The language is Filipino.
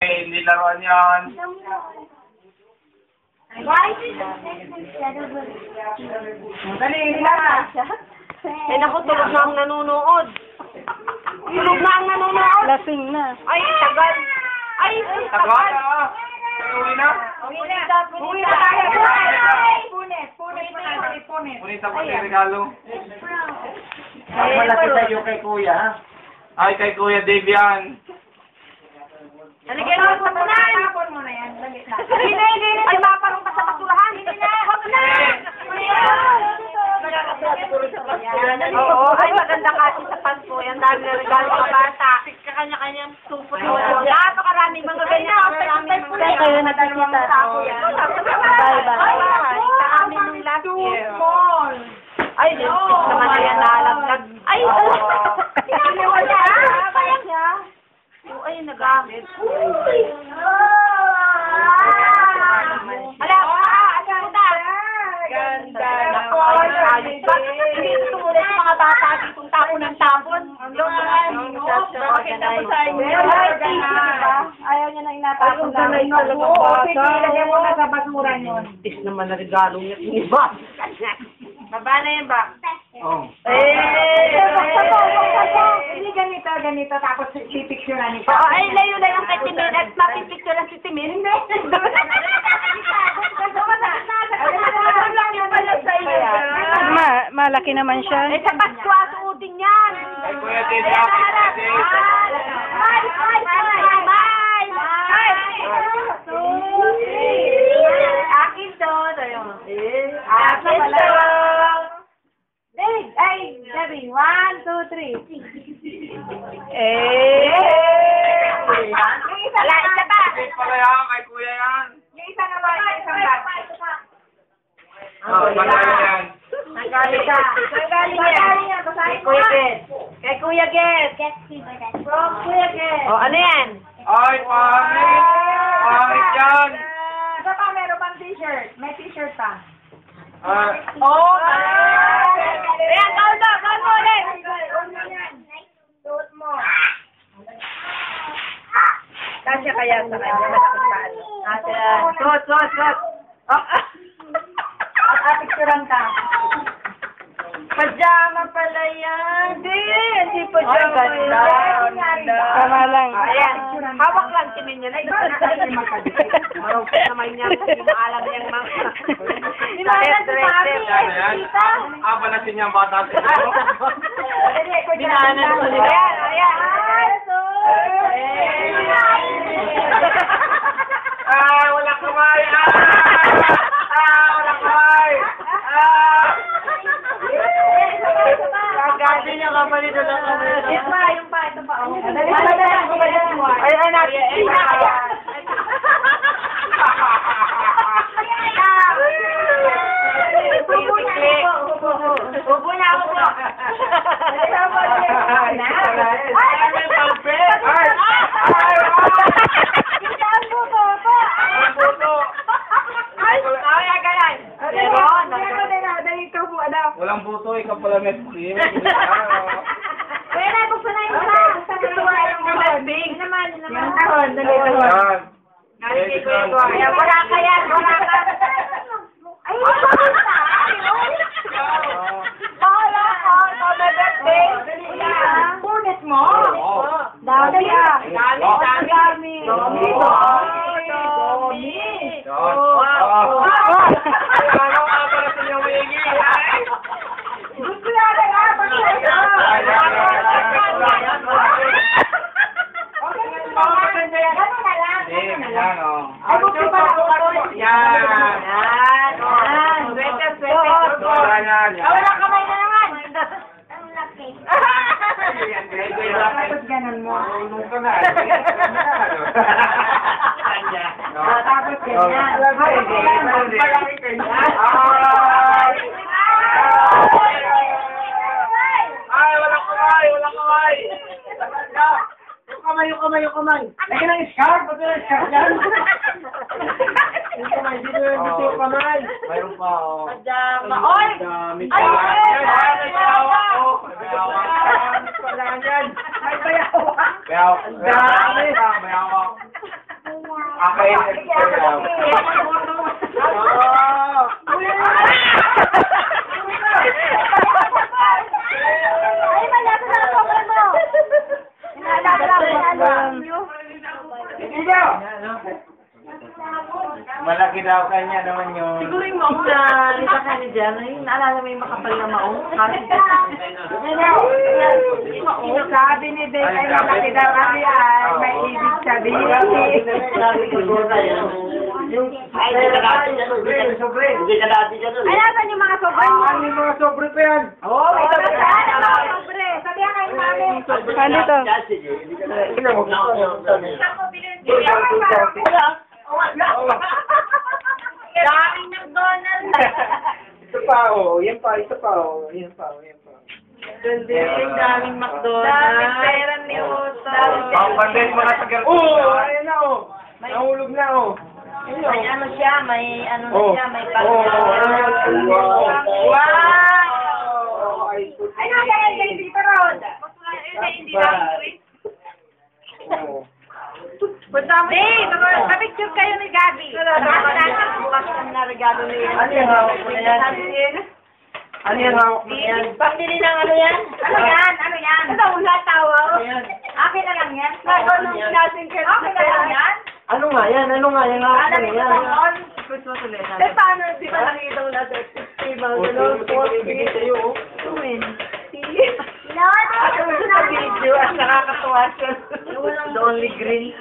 Hindi laruan yan. Why is it Dali, nila. Eh, naku, tulog na ang nanonood. Tulog na ang nanonood. Lasing na. Ay, tagal. Ay, Tagal na. Uwi na. Uwi na tayo. Punit. Punit tapos yung regalo. Malaki sa'yo kay kuya, ha? Ay, kay Kuya Dave yan. Halika na, tapon mo na yan. Hindi. Ay, maparong ka sa basurahan. Hindi na. Huwag na. Oo, ay maganda kasi sa Pasko. Yan dami na regalo sa bata. Kanya-kanyang supot. Napakaraming mga ganyan. Maraming mga ganyan. Kayo nakikita. Bye-bye. Sa amin nung last year. Ay, lipstick naman na yan nalaglag. Ay, wala. Ay, nagamit. Ala, ganda. Bakit hindi tumulit sa mga bata ditong tapon ng tapon? Ayaw niya na inatapon na. Lagyan mo na sa basura yun. Tis naman na regalo niya. Iba. Baba na yan ba? Oh. Hindi ganito, tapos pipicturean nito. Oo, ay layo ang kay Timin at mapipicture lang si Timin. Hindi. Malaki naman siya. Eh, sa Pasko, asuutin yan. Kay Kuya Dave yan. Akin to. Akin to. Debbie, 1, 2, 3. Wala, isa pa. Dave pala yan. Kay Kuya yan. Yung isa naman, isang bag. Oh, pala yan. Nagaling ka. Nagaling yan. Basahin mo. Kay Kuya Get. From Kuya Get. O, ano yan? Ay, pangit. Pangit yan. Isa pa, meron pang t-shirt. May t-shirt pa. Oh, Ayan, gawin mo ulit. Suot mo. Kasya kaya sa kanya. Suot. At picturean ka. Pajama pala yan. Hindi pajama yan. Tama lang. Ayan, hawak lang timin yan. Ay, marupit naman yan. Hindi maalam niyang mga. Ano yan? Panasin niya ang bata sa iyo. Dinaanan mo nila. Ayan. Walang kamay. Walang kamay. Kagadi niya kapalito lang kami. Ito pa. Ay, natin. Upo na ako po. Walang buto, ikaw pala Netflix. Kaya na, buksan na yung isa. Yan. Wala ka yan. Ay, bahala ka. Pababate. Punit mo. Dami. Gusto yata nga. Wala kamay na naman. Ang laki. Tapos ganun mo. Tapos ganyan. Ay, walang kamay. Yung kamay. Lagi ng scarf. Ba't yung scarf yan? Yung kamay. Dito yung kamay. Mayroon pa, oh. Pajama. Oy! Dami Ay, May bayaw. Bayawak. Kakainin ko lang. Oh! Ay, malapit na ako mo. Ikaw! Malaki daw kanya naman yung... Siguro yung maong na nita ka niya dyan, ay naalala mo yung makapal na maong? Sabi ni Dave ay malaki daw kami ay may ibig sabihin. Ay, sobre. Hindi ka dati dyan. Ay, nasan yung mga sobrang mo? Ano yung mga sobre pa yan? Oo, may sabi ka. Saan ang mga sobre? Sabihan kayo namin. Ano to? Daming McDonald's. Ito pa, oh. Yan pa, ito pa, oh. Yan pa, yan pa. Daming McDonald's. Daming pera ni Uto. Ang pandit mga tagal. Oh, ayan na, oh. Nahulog na, oh. May ano siya, may ano na Oh. siya, may Oh, wow. Wow! Ay, Ay, nakakaya kayo dito, Rod. Hindi lang oh. Punta mo. Kapicture kayo ni Gabi. Bukas na regalo ni Ano yung hawak mo na yan? Ano yung hawak mo na yan? Pambili ng ano yan? Ano yan? Ano yan? Ito, wala tawa. Ayan. Akin na lang yan. Nagulong natin kayo. Akin na lang yan. Ano nga yan? Ano nga yung hawak mo na yan? Christmas ulit. Eh, paano? Di ba nakikita mo natin? Festival. Bigay sa'yo, oh. Sa video, at nakakatuwa siya. The only green.